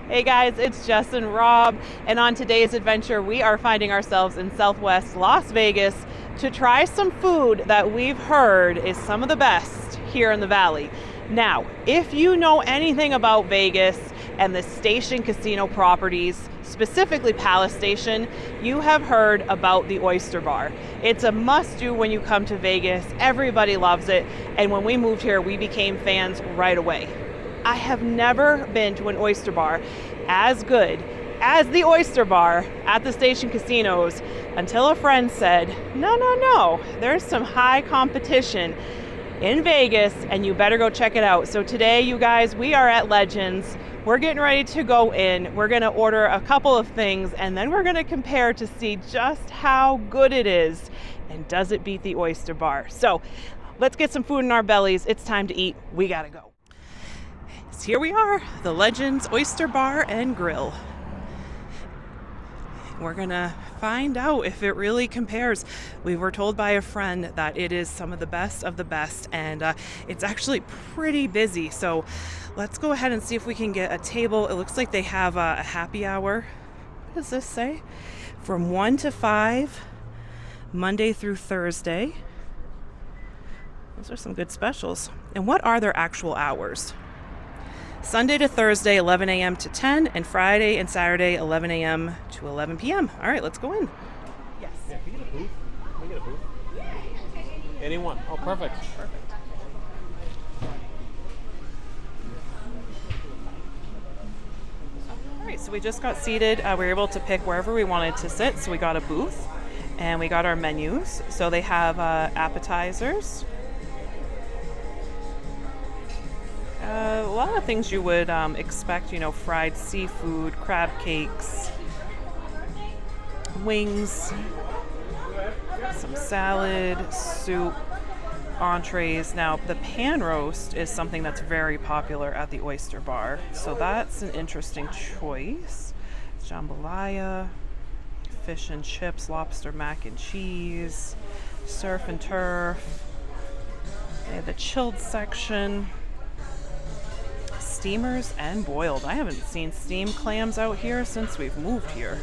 Hey guys, it's Jess and Rob, and on today's adventure we are finding ourselves in Southwest Las Vegas to try some food that we've heard is some of the best here in the Valley. Now, if you know anything about Vegas and the Station Casino properties, specifically Palace Station, you have heard about the Oyster Bar. It's a must-do when you come to Vegas. Everybody loves it, and when we moved here, we became fans right away. I have never been to an oyster bar as good as the Oyster Bar at the Station Casinos until a friend said, no, there's some high competition in Vegas and you better go check it out. So today, you guys, we are at Legends. We're getting ready to go in. We're gonna order a couple of things and then we're gonna compare to see just how good it is and does it beat the Oyster Bar. So let's get some food in our bellies. It's time to eat. We gotta go. So here we are, the Legends Oyster Bar and Grill. We're gonna find out if it really compares. We were told by a friend that it is some of the best, and it's actually pretty busy. So let's go ahead and see if we can get a table. It looks like they have a happy hour. What does this say? From 1 to 5, Monday through Thursday. Those are some good specials. And what are their actual hours? Sunday to Thursday, 11 a.m. to 10, and Friday and Saturday, 11 a.m. to 11 p.m. All right, let's go in. Yes. Yeah, can we get a booth? Can we get a booth? Anyone? Oh, perfect. Perfect. All right, so we just got seated. We were able to pick wherever we wanted to sit, so we got a booth, and we got our menus. So they have appetizers. A lot of things you would expect, fried seafood, crab cakes, wings, some salad, soup, entrees. Now, the pan roast is something that's very popular at the Oyster Bar, so that's an interesting choice. Jambalaya, fish and chips, lobster mac and cheese, surf and turf. They have the chilled section. Steamers and boiled. I haven't seen steamed clams out here since we've moved here.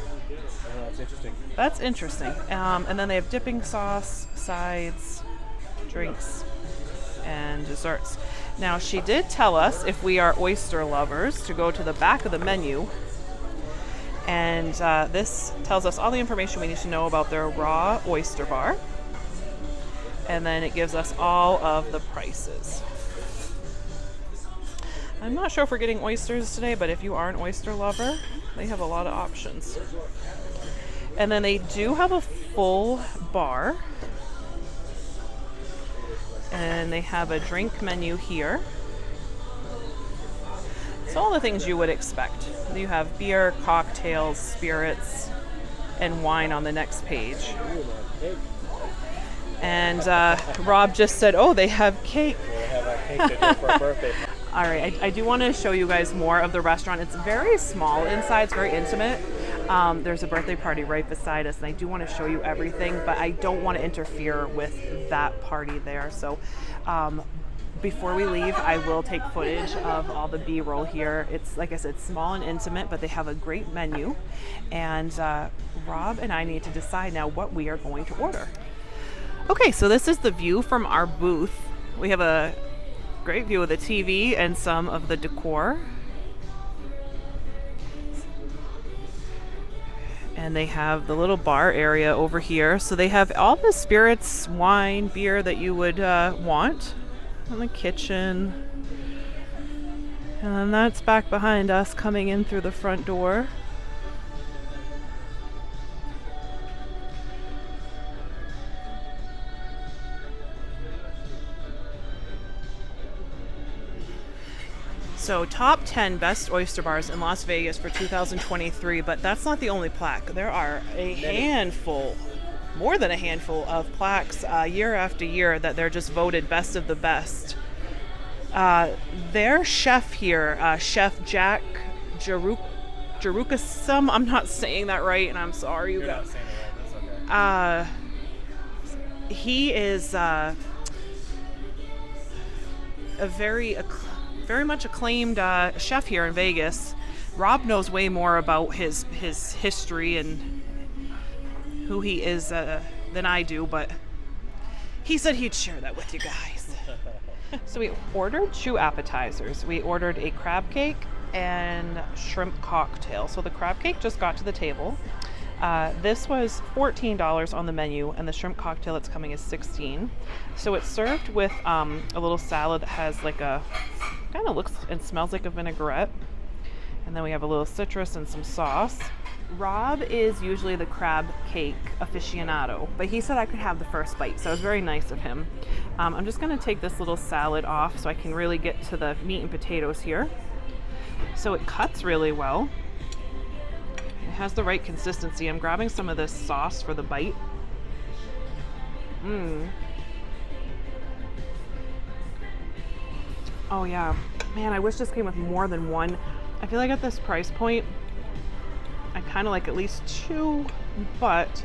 That's interesting. That's interesting. And then they have dipping sauce, sides, drinks, and desserts. Now, she did tell us, if we are oyster lovers, to go to the back of the menu. And this tells us all the information we need to know about their raw oyster bar. And then it gives us all of the prices. I'm not sure if we're getting oysters today, but if you are an oyster lover, they have a lot of options. And then they do have a full bar. And they have a drink menu here. So all the things you would expect. You have beer, cocktails, spirits, and wine on the next page. And Rob just said, oh, they have cake. They have a cake to do for a birthday. All right, I do want to show you guys more of the restaurant. It's very small inside, it's very intimate. There's a birthday party right beside us, and I do want to show you everything, but I don't want to interfere with that party there. So before we leave, I will take footage of all the B-roll here. It's, like I said, small and intimate, but they have a great menu. And Rob and I need to decide now what we are going to order. Okay, so this is the view from our booth. We have a great view of the TV and some of the decor. And they have the little bar area over here. So they have all the spirits, wine, beer that you would want. And the kitchen. And then that's back behind us coming in through the front door. So top 10 best oyster bars in Las Vegas for 2023, but that's not the only plaque. There are a handful, more than a handful of plaques year after year that they're just voted best of the best. Their chef here, Chef Jack Jerukasum, I'm not saying that right, and I'm sorry. You're not saying it right, that's okay. He is a very much acclaimed chef here in Vegas. Rob knows way more about his history and who he is than I do, but he said he'd share that with you guys. So we ordered 2 appetizers. We ordered a crab cake and shrimp cocktail. So the crab cake just got to the table. This was $14 on the menu, and the shrimp cocktail that's coming is $16. So it's served with a little salad that has like a, kind of looks and smells like a vinaigrette. And then we have a little citrus and some sauce. Rob is usually the crab cake aficionado, but he said I could have the first bite, so it was very nice of him. I'm just gonna take this little salad off so I can really get to the meat and potatoes here. So it cuts really well. It has the right consistency. I'm grabbing some of this sauce for the bite. Oh yeah, man, I wish this came with more than one. I feel like at this price point, I kind of like at least 2, but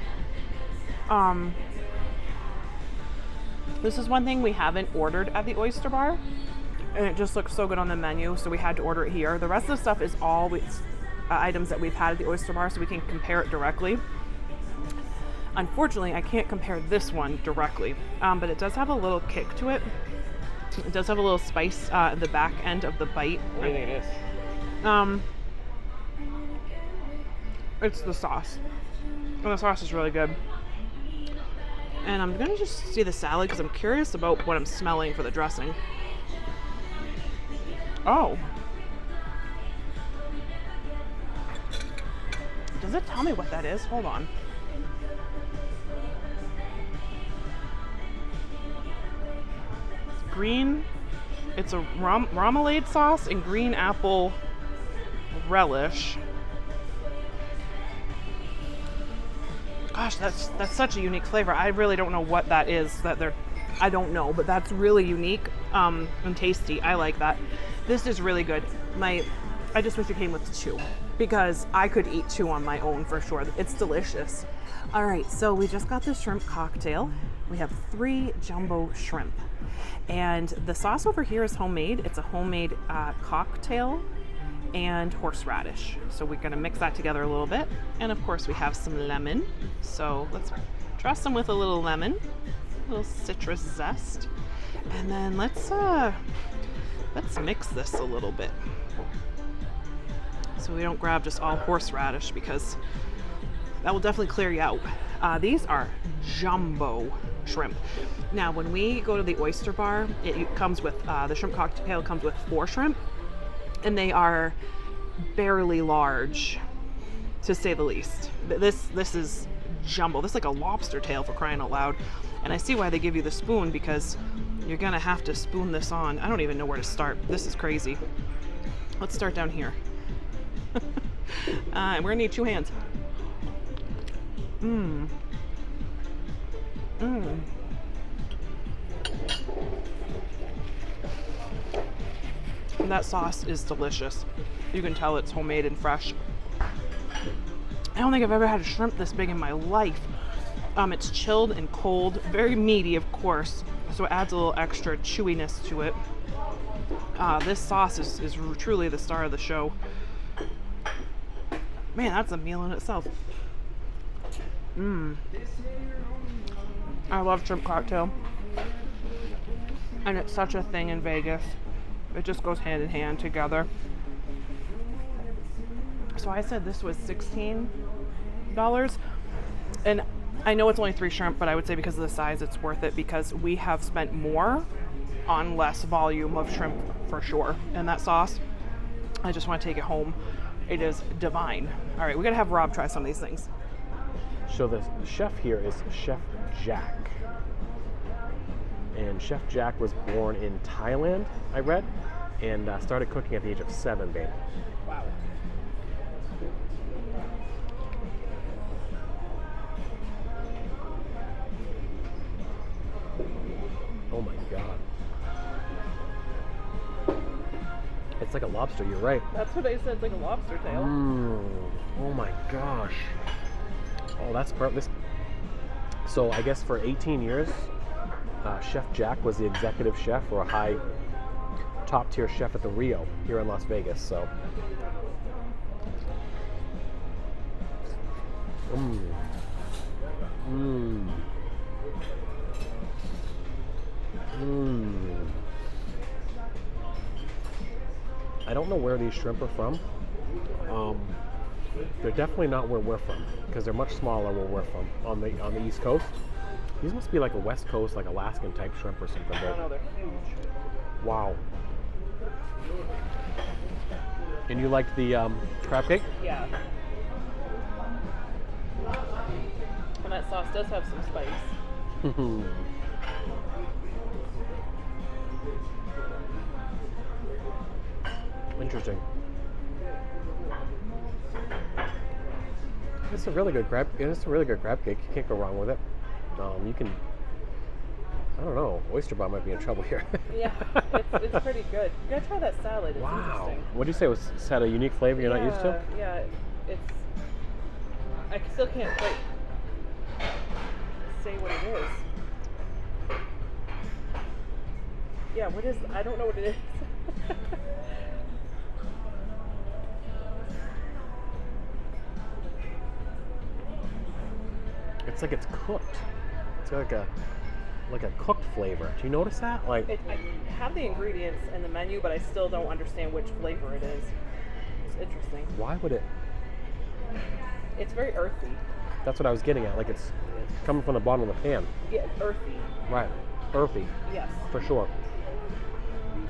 this is one thing we haven't ordered at the Oyster Bar, and it just looks so good on the menu, so we had to order it here. The rest of the stuff is all items that we've had at the Oyster Bar, so we can compare it directly. Unfortunately, I can't compare this one directly, but it does have a little kick to it. It does have a little spice at the back end of the bite. What do you think it is? It's the sauce. And the sauce is really good. And I'm gonna just see the salad because I'm curious about what I'm smelling for the dressing. Oh. Does it tell me what that is? Hold on. It's green. It's a remoulade sauce and green apple relish. Gosh, that's such a unique flavor. I really don't know what that is I don't know, but that's really unique and tasty. I like that. This is really good. I just wish it came with 2 because I could eat 2 on my own for sure. It's delicious. All right, so we just got the shrimp cocktail. We have 3 jumbo shrimp. And the sauce over here is homemade. It's a homemade cocktail and horseradish. So we're gonna mix that together a little bit. And of course we have some lemon. So let's dress them with a little lemon, a little citrus zest. And then let's mix this a little bit. So we don't grab just all horseradish because that will definitely clear you out. These are jumbo shrimp. Now, when we go to the Oyster Bar, it comes with, the shrimp cocktail comes with 4 shrimp, and they are barely large, to say the least. This is jumbo. This is like a lobster tail, for crying out loud. And I see why they give you the spoon, because you're gonna have to spoon this on. I don't even know where to start. This is crazy. Let's start down here. And we're gonna need 2 hands. And that sauce is delicious. You can tell it's homemade and fresh. I don't think I've ever had a shrimp this big in my life. It's chilled and cold, very meaty, of course, so it adds a little extra chewiness to it. This sauce is truly the star of the show. Man, that's a meal in itself. I love shrimp cocktail. And it's such a thing in Vegas. It just goes hand in hand together. So I said this was $16. And I know it's only 3 shrimp, but I would say because of the size, it's worth it because we have spent more on less volume of shrimp for sure. And that sauce, I just want to take it home. It is divine. All right, we gotta have Rob try some of these things. So the chef here is Chef Jack. And Chef Jack was born in Thailand, I read, and started cooking at the age of 7, babe. Wow. Oh my God. It's like a lobster, you're right. That's what I said, it's like a lobster tail. Oh my gosh. Oh, that's perfect. So I guess for 18 years, Chef Jack was the executive chef or a high top tier chef at the Rio here in Las Vegas. So Mmm. Mmm. Mmm. I don't know where these shrimp are from. They're definitely not where we're from because they're much smaller where we're from on the East Coast. These must be like a West Coast, like Alaskan type shrimp or something. I don't know, they're huge. Wow. And you liked the crab cake? Yeah. And that sauce does have some spice. Interesting. It's a really good crab. It's a really good crab cake. You can't go wrong with it. You can. I don't know. Oyster Bar might be in trouble here. Yeah, it's pretty good. You gotta try that salad. It's Wow. interesting. What did you say? It had a unique flavor you're not used to? Yeah, it's. I still can't quite say what it is. Yeah, what is? I don't know what it is. It's like it's cooked. It's like a cooked flavor. Do you notice that? Like I have the ingredients in the menu, but I still don't understand which flavor it is. It's interesting. why would it? It's very earthy. That's what I was getting at. Like it's coming from the bottom of the pan. Yeah, earthy. Right. Earthy. Yes. For sure.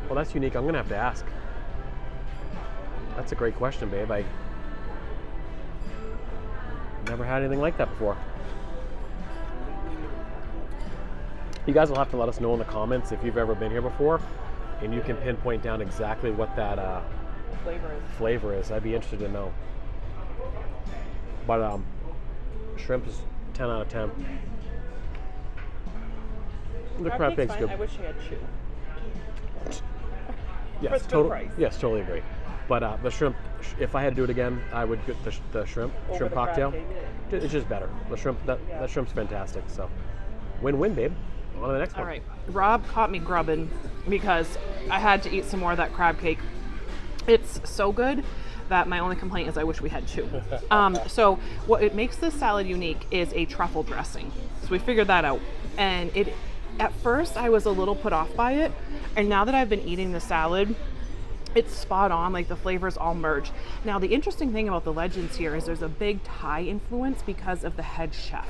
Well, that's unique. I'm gonna have to ask. That's a great question, babe. I never had anything like that before. You guys will have to let us know in the comments if you've ever been here before, and you can pinpoint down exactly what that flavor is. I'd be interested to know. But shrimp is 10 out of 10. The crab cake's good. I wish you had chew. Yes, For good price. Yes, totally agree. But the shrimp, if I had to do it again, I would get the shrimp Over the crab cocktail. cake. It's just better. The shrimp, that shrimp's fantastic. So, win-win, babe. On to the next one. All right, Rob caught me grubbing because I had to eat some more of that crab cake. It's so good that my only complaint is I wish we had chew. So what it makes this salad unique is a truffle dressing. So we figured that out. And at first I was a little put off by it. And now that I've been eating the salad, it's spot on, like the flavors all merge. Now the interesting thing about the Legends here is there's a big Thai influence because of the head chef.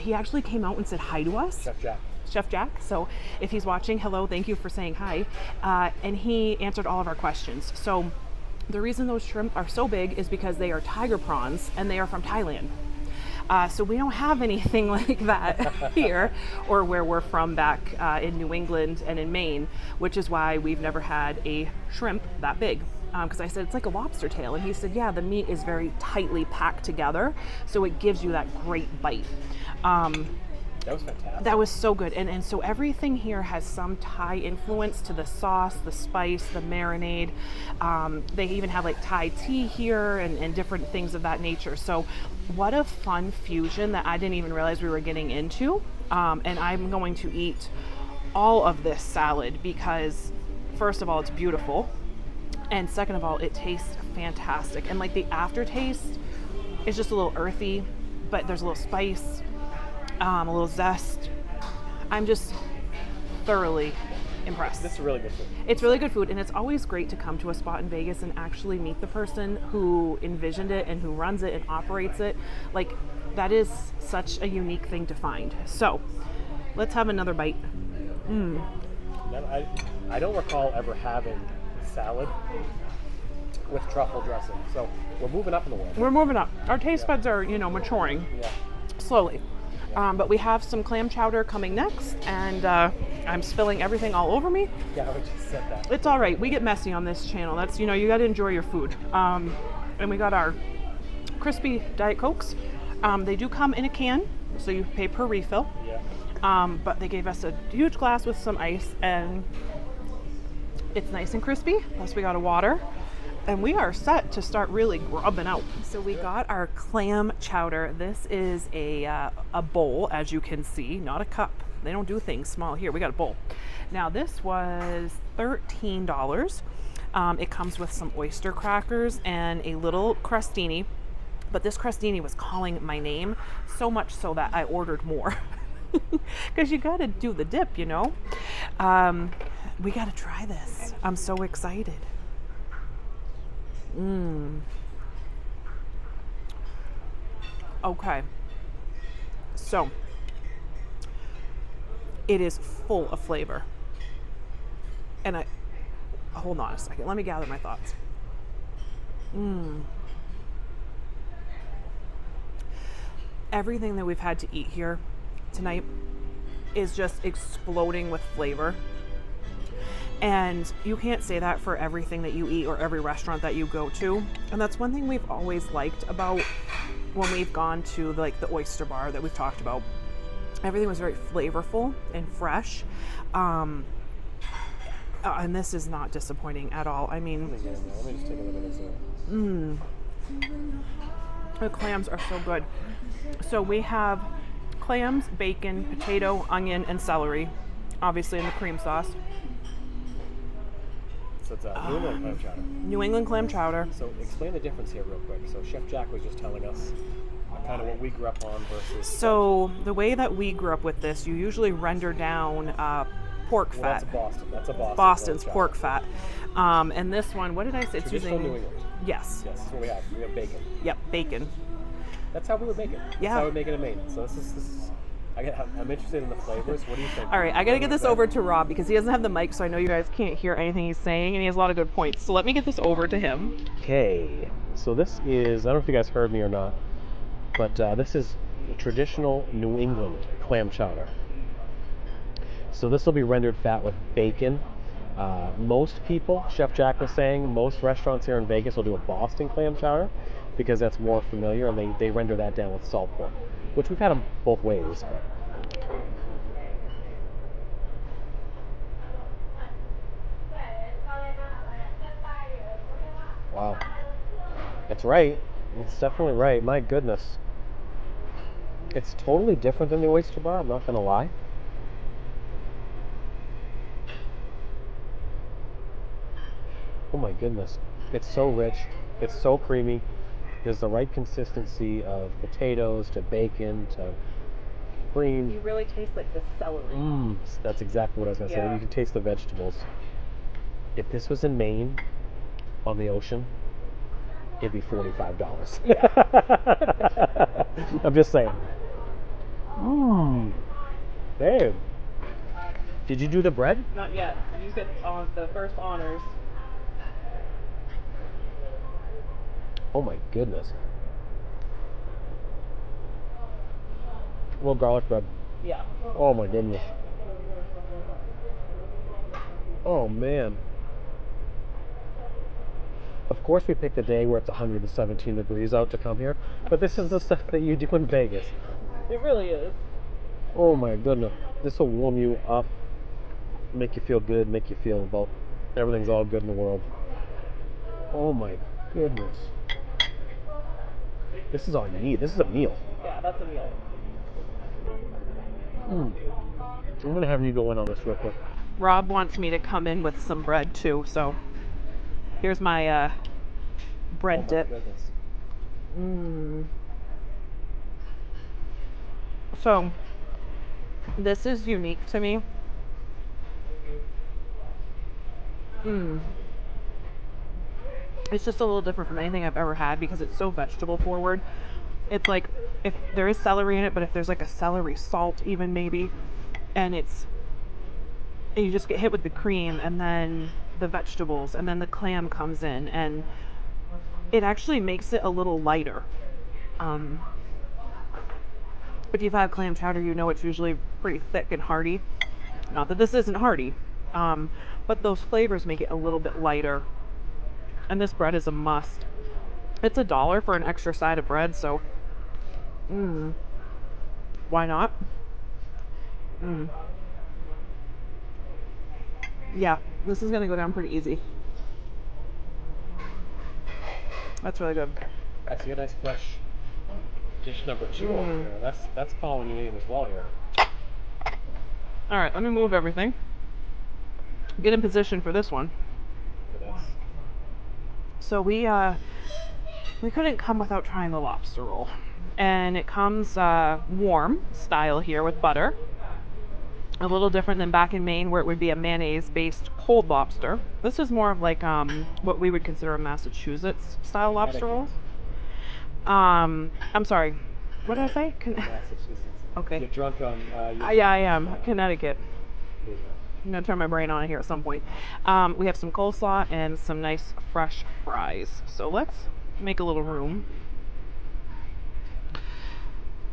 He actually came out and said hi to us. Chef Jack. So if he's watching, hello, thank you for saying hi. And he answered all of our questions. So the reason those shrimp are so big is because they are tiger prawns and they are from Thailand. So we don't have anything like that here or where we're from back in New England and in Maine, which is why we've never had a shrimp that big. Because I said, it's like a lobster tail. And he said, yeah, the meat is very tightly packed together. So it gives you that great bite. That was fantastic. That was so good. And so everything here has some Thai influence to the sauce, the spice, the marinade. They even have like Thai tea here and different things of that nature. So what a fun fusion that I didn't even realize we were getting into. And I'm going to eat all of this salad because first of all, it's beautiful. And second of all, it tastes fantastic. And like the aftertaste is just a little earthy, but there's a little spice, a little zest. I'm just thoroughly impressed. This is really good food. It's really good food, and it's always great to come to a spot in Vegas and actually meet the person who envisioned it and who runs it and operates it. Like, that is such a unique thing to find. So, let's have another bite. I don't recall ever having salad with truffle dressing. So we're moving up in the world. We're moving up. Our taste buds are, maturing slowly. But we have some clam chowder coming next, and I'm spilling everything all over me. Yeah, I just said that. It's all right. We get messy on this channel. That's, you got to enjoy your food. And we got our crispy Diet Cokes. They do come in a can, so you pay per refill. Yeah. But they gave us a huge glass with some ice, and it's nice and crispy. Plus we got a water. And we are set to start really grubbing out. So we got our clam chowder. This is a bowl, as you can see, not a cup. They don't do things small here. We got a bowl. Now this was $13. It comes with some oyster crackers and a little crostini. But this crostini was calling my name, so much so that I ordered more. Because you got to do the dip, you know. We got to try this. I'm so excited. Okay. So, it is full of flavor. And hold on a second. Let me gather my thoughts. Everything that we've had to eat here tonight is just exploding with flavor. And you can't say that for everything that you eat or every restaurant that you go to. And that's one thing we've always liked about when we've gone to like the oyster bar that we've talked about. Everything was very flavorful and fresh. And this is not disappointing at all. I mean, let me just take a look at this. The clams are so good. So we have clams, bacon, potato, onion, and celery, obviously in the cream sauce. So it's a New England clam chowder. New England clam chowder. So explain the difference here real quick. So Chef Jack was just telling us kind of what we grew up on versus... So the way that we grew up with this, you usually render down pork fat. That's Boston. That's a Boston. Boston's pork fat. And this one, what did I say? It's Traditional using... New England. Yes. Yes, that's what we have. We have bacon. Yep, bacon. That's how we would make it. That's how we make it in Maine. So this is I'm interested in the flavors. What do you think? All right, I got to get this over to Rob because he doesn't have the mic, so I know you guys can't hear anything he's saying, and he has a lot of good points. So let me get this over to him. Okay, so this is, I don't know if you guys heard me or not, but this is traditional New England clam chowder. So this will be rendered fat with bacon. Most people, Chef Jack was saying, most restaurants here in Vegas will do a Boston clam chowder because that's more familiar, and they render that down with salt pork, which we've had them both ways. Wow. It's right. It's definitely right. My goodness. It's totally different than the oyster bar, I'm not going to lie. Oh my goodness. It's so rich. It's so creamy. There's the right consistency of potatoes to bacon to cream. You really taste like the celery. That's exactly what I was going to say. You can taste the vegetables. If this was in Maine on the ocean, it'd be $45. I'm just saying. Babe. Did you do the bread? Not yet. You get on the first honors. Oh my goodness. Well, garlic bread. Yeah. Oh my goodness. Oh man. Of course we picked a day where it's 117 degrees out to come here, but this is the stuff that you do in Vegas. It really is. Oh my goodness. This will warm you up, make you feel good, make you feel about everything's all good in the world. Oh my goodness. This is all you need. This is a meal. Yeah, that's a meal. I'm going to have you go in on this real quick. Rob wants me to come in with some bread too, so here's my bread dip. So this is unique to me. It's just a little different from anything I've ever had because it's so vegetable forward. It's like if there is celery in it, but if there's like a celery salt even maybe, and you just get hit with the cream and then the vegetables and then the clam comes in and it actually makes it a little lighter. If you've had clam chowder, you know it's usually pretty thick and hearty. Not that this isn't hearty, but those flavors make it a little bit lighter. And this bread is a must. It's $1 for an extra side of bread, so why not? Yeah, this is gonna go down pretty easy. That's really good. I see a nice fresh dish number 2 over here. That's calling you in as well here. All right, let me move everything. Get in position for this one. Look at this. So we we couldn't come without trying the lobster roll. And it comes warm style here with butter. A little different than back in Maine where it would be a mayonnaise-based cold lobster. This is more of like what we would consider a Massachusetts style lobster roll. I'm sorry. What did I say? Massachusetts. Okay. You're drunk on. Yeah, I am. Connecticut. I'm gonna turn my brain on here at some point. We have some coleslaw and some nice fresh fries. So let's make a little room.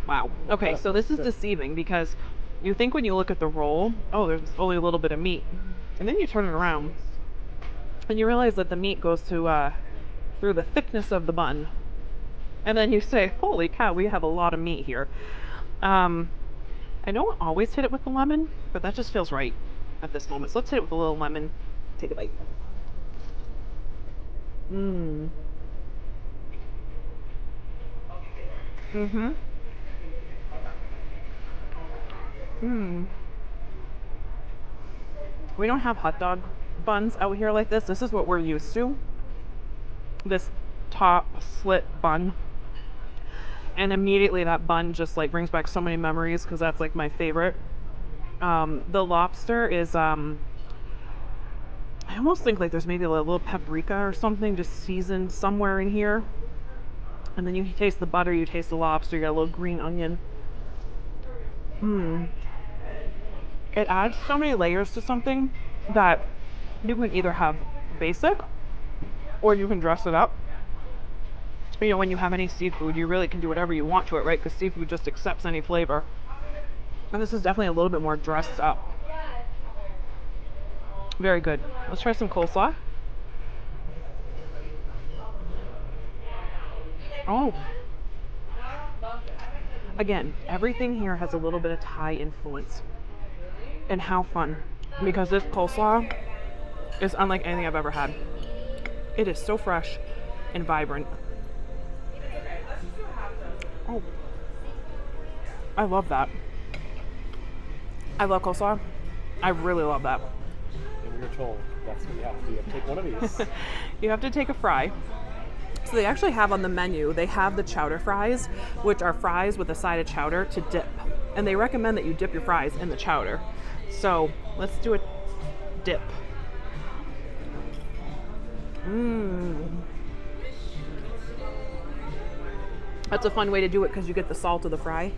Wow. Okay, so this is deceiving because you think when you look at the roll, oh, there's only a little bit of meat, and then you turn it around, and you realize that the meat goes to through the thickness of the bun, and then you say, "Holy cow, we have a lot of meat here." I don't always hit it with the lemon, but that just feels right at this moment. So let's hit it with a little lemon. Take a bite. Mmm. Mm-hmm. Mmm. We don't have hot dog buns out here like this. This is what we're used to. This top slit bun. And immediately that bun just like brings back so many memories because that's like my favorite. The lobster is, I almost think like there's maybe a little paprika or something just seasoned somewhere in here. And then you taste the butter, you taste the lobster, you got a little green onion. Mmm. It adds so many layers to something that you can either have basic or you can dress it up. You know, when you have any seafood, you really can do whatever you want to it, right? Because seafood just accepts any flavor. And this is definitely a little bit more dressed up. Very good. Let's try some coleslaw. Oh. Again, everything here has a little bit of Thai influence. And how fun. Because this coleslaw is unlike anything I've ever had. It is so fresh and vibrant. Oh. I love that. I love coleslaw. I really love that. And we were told that's what you have to do. You have to take one of these. You have to take a fry. So they actually have on the menu, they have the chowder fries, which are fries with a side of chowder to dip. And they recommend that you dip your fries in the chowder. So let's do a dip. Mmm. That's a fun way to do it because you get the salt of the fry.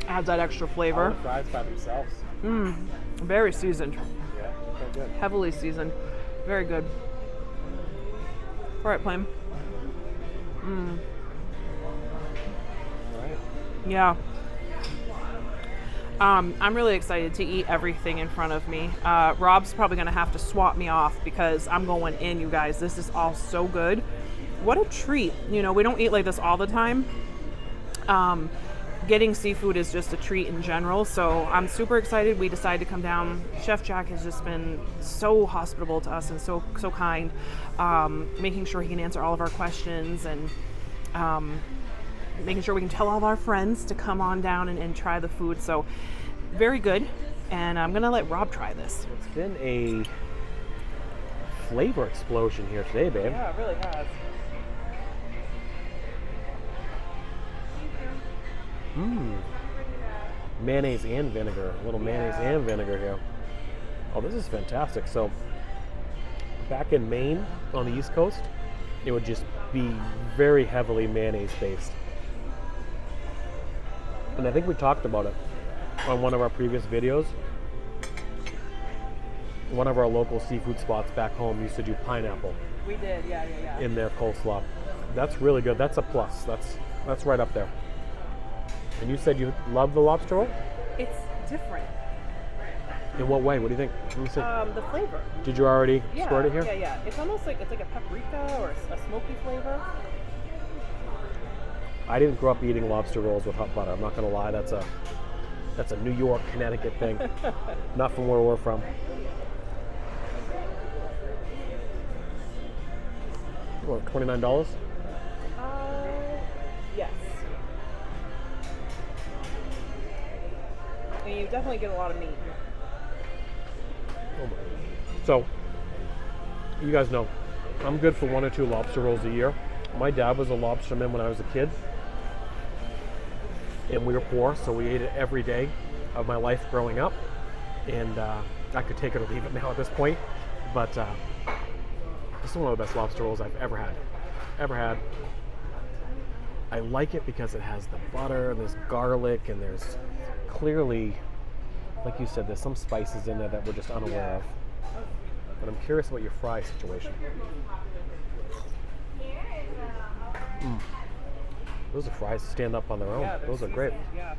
Adds that extra flavor. All the fries by themselves. Mmm. Very seasoned. Yeah, okay, good. Heavily seasoned. Very good. All right, Clam. Mmm. All right. Yeah. I'm really excited to eat everything in front of me. Rob's probably gonna have to swap me off because I'm going in, you guys. This is all so good. What a treat. You know, we don't eat like this all the time. Getting seafood is just a treat in general, so I'm super excited we decided to come down. Chef Jack has just been so hospitable to us and so kind, making sure he can answer all of our questions and making sure we can tell all of our friends to come on down and try the food. So very good, and I'm gonna let Rob try this. It's been a flavor explosion here today, babe. Yeah, it really has. Mmm. Mayonnaise and vinegar. A little mayonnaise and vinegar here. Oh, this is fantastic. So, back in Maine on the East Coast, it would just be very heavily mayonnaise based. And I think we talked about it on one of our previous videos. One of our local seafood spots back home used to do pineapple. We did, yeah. In their coleslaw. That's really good. That's a plus. That's right up there. And you said you love the lobster roll? It's different. In what way? What do you think? Let me see. The flavor. Did you already squirt it here? Yeah. It's almost like it's like a paprika or a smoky flavor. I didn't grow up eating lobster rolls with hot butter. I'm not gonna lie. That's a New York, Connecticut thing. Not from where we're from. What, $29? Yes. And you definitely get a lot of meat. Oh my. So, you guys know, I'm good for 1 or 2 lobster rolls a year. My dad was a lobsterman when I was a kid, and we were poor, so we ate it every day of my life growing up. And I could take it or leave it now at this point, but this is one of the best lobster rolls I've ever had. I like it because it has the butter, there's garlic, and there's clearly, like you said, there's some spices in there that we're just unaware of. But I'm curious about your fry situation. Those are fries that stand up on their own. Those are great. Yeah.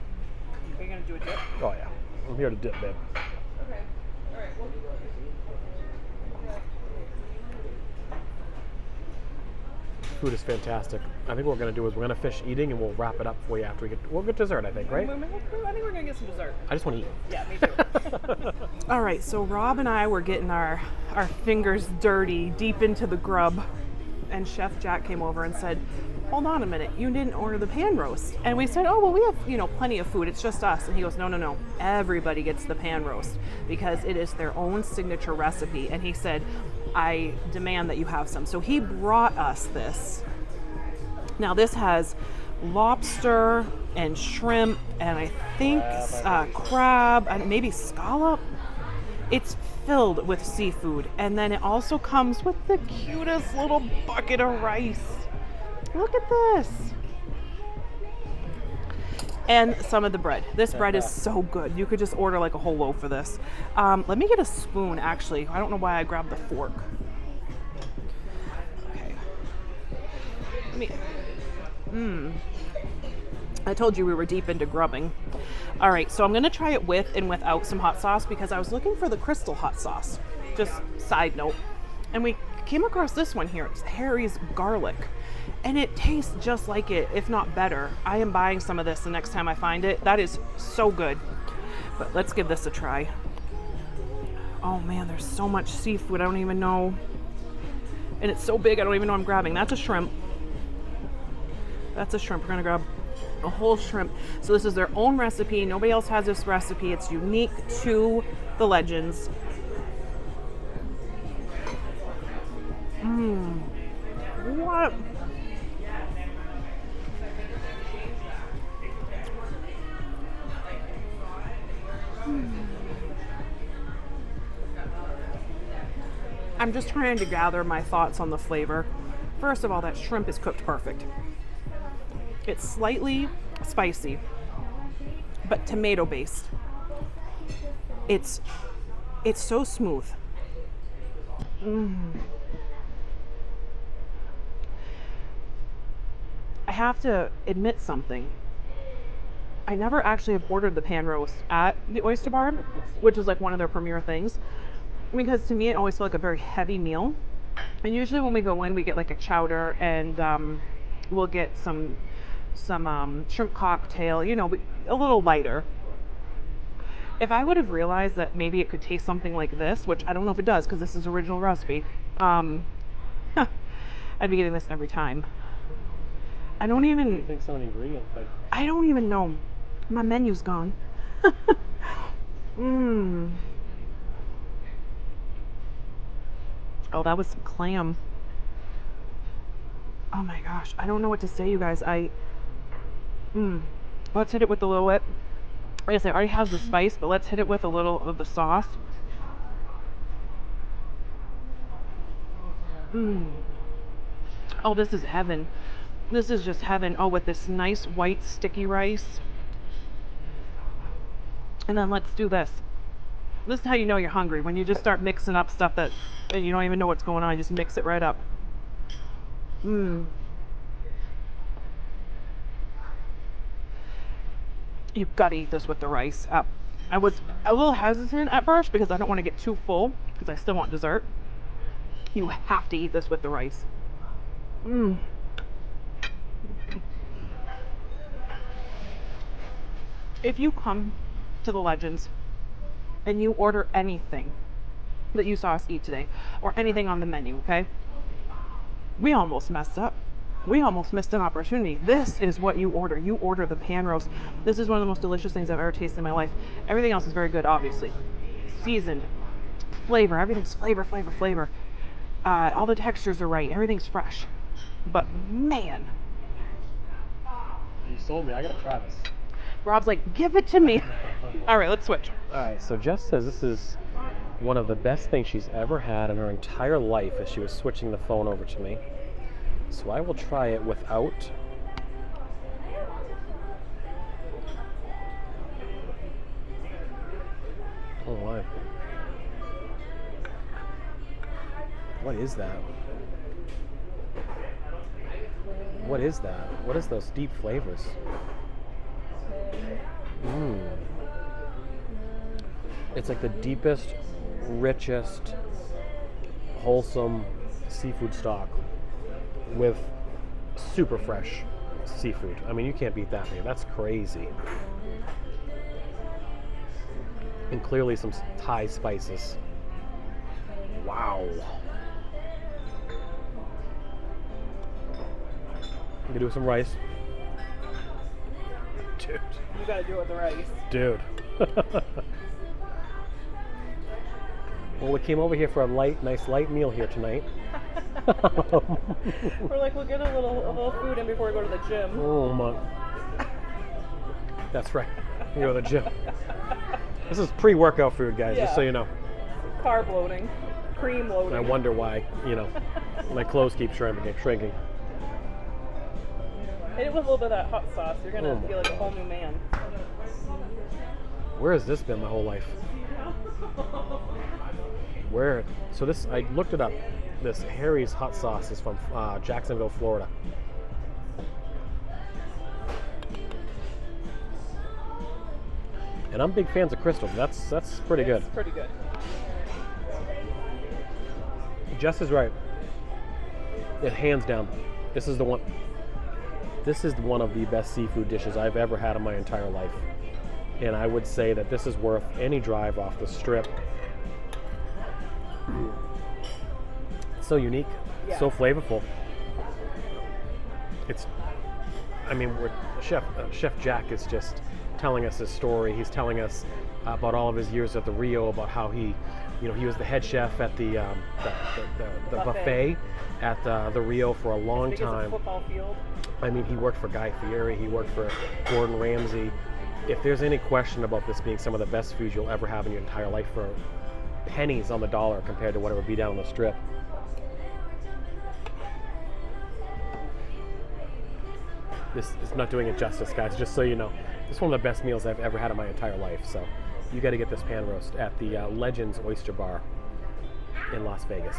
Are you going to do a dip? Oh yeah, I'm here to dip, babe. Okay. All right. Food is fantastic. I think what we're going to do is we're going to finish eating and we'll wrap it up for you after we'll get dessert, I think, right? I think we're going to get some dessert. I just want to eat. Yeah, me too. All right, so Rob and I were getting our fingers dirty deep into the grub, and Chef Jack came over and said, hold on a minute, you didn't order the pan roast. And we said, oh, well, we have, plenty of food. It's just us. And he goes, no. Everybody gets the pan roast because it is their own signature recipe. And he said, I demand that you have some. So he brought us this. Now this has lobster and shrimp and I think crab and maybe scallop. It's filled with seafood. And then it also comes with the cutest little bucket of rice. Look at this. And some of the bread. This bread is so good. You could just order like a whole loaf of this. Let me get a spoon, actually. I don't know why I grabbed the fork. Okay. I told you we were deep into grubbing. All right, so I'm going to try it with and without some hot sauce because I was looking for the crystal hot sauce. Just side note. And we came across this one here. It's Harry's garlic. And it tastes just like it, if not better. I am buying some of this the next time I find it. That is so good. But let's give this a try. Oh man, there's so much seafood. I don't even know. And it's so big, I don't even know I'm grabbing. That's a shrimp. That's a shrimp. We're gonna grab a whole shrimp. So this is their own recipe. Nobody else has this recipe. It's unique to the Legends. What? I'm just trying to gather my thoughts on the flavor. First of all, that shrimp is cooked perfect. It's slightly spicy, but tomato based. It's so smooth. I have to admit something. I never actually have ordered the pan roast at the Oyster Bar, which is like one of their premier things, because to me it always felt like a very heavy meal. And usually when we go in, we get like a chowder and we'll get some shrimp cocktail, a little lighter. If I would have realized that maybe it could taste something like this, which I don't know if it does because this is original recipe, I'd be getting this every time. I don't even think some ingredients. I don't even know. My menu's gone. Oh, that was some clam. Oh my gosh, I don't know what to say, you guys. Let's hit it with a little bit. Like I said, it already has the spice, but let's hit it with a little of the sauce. Oh, this is heaven. This is just heaven. Oh, with this nice white sticky rice. And then let's do this. This is how you know you're hungry, when you just start mixing up stuff that you don't even know what's going on. You just mix it right up. You've got to eat this with the rice. I was a little hesitant at first because I don't want to get too full because I still want dessert. You have to eat this with the rice. If you come to the Legends and you order anything that you saw us eat today or anything on the menu, okay? We almost messed up. We almost missed an opportunity. This is what you order. You order the pan roast. This is one of the most delicious things I've ever tasted in my life. Everything else is very good, obviously. Seasoned. Flavor. Everything's flavor. All the textures are right. Everything's fresh. But man, You sold me. I gotta try this. Rob's like, give it to me. All right, let's switch. All right, so Jess says this is one of the best things she's ever had in her entire life as she was switching the phone over to me. So I will try it without. Oh my. What is that? What is that? What is those deep flavors? It's like the deepest, richest, wholesome seafood stock with super fresh seafood. I mean, you can't beat that, man. That's crazy. And clearly some Thai spices. Wow. I'm gonna do some rice. Dude. You gotta do it with the rice. Dude. Well, we came over here for a nice light meal here tonight. We're like, we'll get a little food in before we go to the gym. Oh my. That's right. You go to the gym. This is pre-workout food, guys, just so you know. Carb loading, cream loading. I wonder why, my clothes keep shrinking. Hit it with a little bit of that hot sauce. You're gonna feel like a whole new man. Where has this been my whole life? Where? So this, I looked it up. This Harry's hot sauce is from Jacksonville, Florida. And I'm big fans of Crystal. That's pretty good. It's pretty good. Jess is right. Hands down, this is the one. This is one of the best seafood dishes I've ever had in my entire life. And I would say that this is worth any drive off the strip. It's so unique, so flavorful. Chef Jack is just telling us his story. He's telling us about all of his years at the Rio, about how he was the head chef at the buffet at the Rio for a long time. Football field. I mean, he worked for Guy Fieri, he worked for Gordon Ramsay. If there's any question about this being some of the best food you'll ever have in your entire life for pennies on the dollar compared to what it would be down on the strip. This is not doing it justice, guys, just so you know. This is one of the best meals I've ever had in my entire life, so you got to get this pan roast at the Legends Oyster Bar in Las Vegas.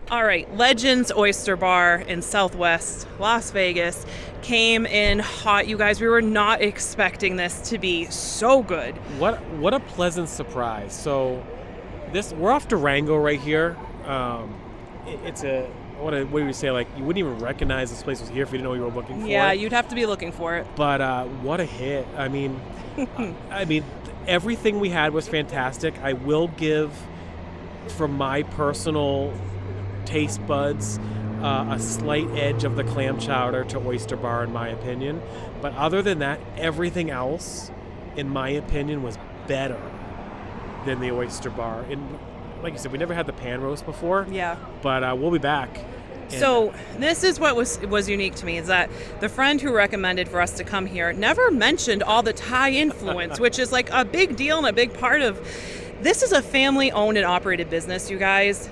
All right, Legends Oyster Bar in Southwest Las Vegas came in hot. You guys, we were not expecting this to be so good. What a pleasant surprise. So we're off Durango right here. It's a what do you say? Like, you wouldn't even recognize this place was here if you didn't know you were looking for it. Yeah, you'd have to be looking for it. But what a hit! I mean, everything we had was fantastic. I will give, from my personal taste buds, a slight edge of the clam chowder to Oyster Bar, in my opinion. But other than that, everything else, in my opinion, was better than the Oyster Bar. And like you said, we never had the pan roast before. Yeah. But we'll be back. So this is what was unique to me, is that the friend who recommended for us to come here never mentioned all the Thai influence, which is like a big deal and a big part of. This is a family-owned and operated business, you guys.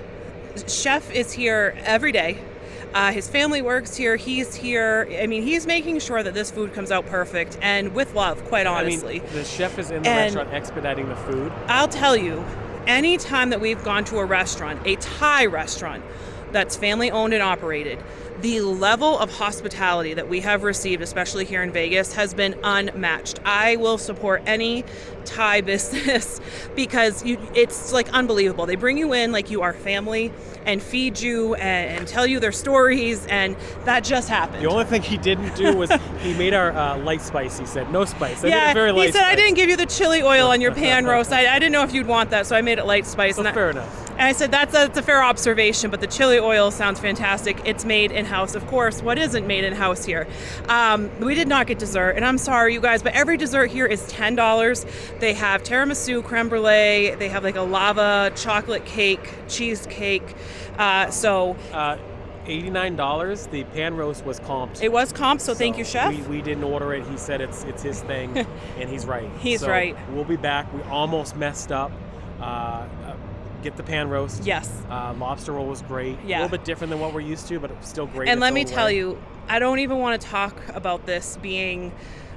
Chef is here every day. His family works here. He's here. I mean, he's making sure that this food comes out perfect and with love, quite honestly. I mean, the chef is in the restaurant expediting the food. I'll tell you, any time that we've gone to a restaurant, a Thai restaurant that's family owned and operated, the level of hospitality that we have received, especially here in Vegas, has been unmatched. I will support any Thai business because it's like unbelievable. They bring you in like you are family and feed you and tell you their stories, and that just happened. The only thing he didn't do was he made our light spice. He said no spice. I made it very light he said, spice. I didn't give you the chili oil on your pan roast. I didn't know if you'd want that, so I made it light spice. So fair enough. And I said, that's a fair observation, but the chili oil sounds fantastic. It's made in-house. Of course, what isn't made in-house here? We did not get dessert, and I'm sorry, you guys, but every dessert here is $10. They have tiramisu, creme brulee. They have like a lava chocolate cake, cheesecake. $89. The pan roast was comped. It was comped, so thank you, chef. We didn't order it. He said it's his thing, and he's right. He's right. We'll be back. We almost messed up. Get the pan roast. Yes. Lobster roll was great. Yeah. A little bit different than what we're used to, but it was still great. And let me tell you, I don't even want to talk about this being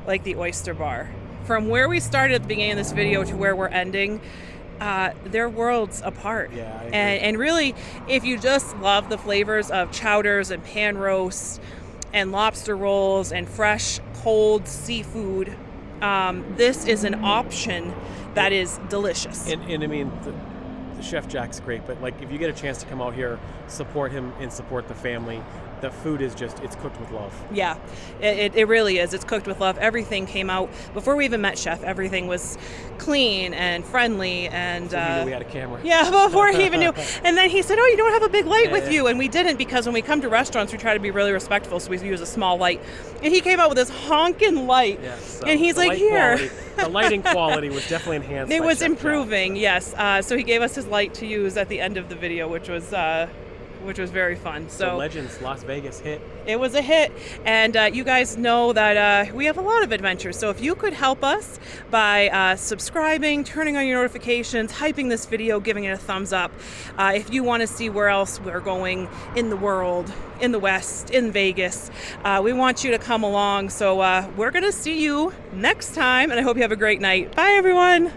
like the oyster bar. From where we started at the beginning of this video to where we're ending, they're worlds apart. Yeah, I agree. And really, if you just love the flavors of chowders and pan roasts and lobster rolls and fresh, cold seafood, this is an option that is delicious. And I mean, the Chef Jack's great, but like if you get a chance to come out here, support him and support the family. The food is it's cooked with love. Yeah, it really is. It's cooked with love. Everything came out, before we even met Chef, everything was clean and friendly. And Before he knew we had a camera. Yeah, before he even knew. And then he said, oh, you don't have a big light with you. And we didn't, because when we come to restaurants, we try to be really respectful, so we use a small light. And he came out with this honking light. Yeah, so and he's like, here. The lighting quality was definitely enhanced. It by was Chef improving, Jack. yes. So he gave us his light to use at the end of the video, which was very fun. So Legends Las Vegas hit. It was a hit, and you guys know that we have a lot of adventures. So if you could help us by subscribing, turning on your notifications, hyping this video, giving it a thumbs up. If you want to see where else we're going in the world, in the West, in Vegas, we want you to come along. So we're going to see you next time, and I hope you have a great night. Bye, everyone.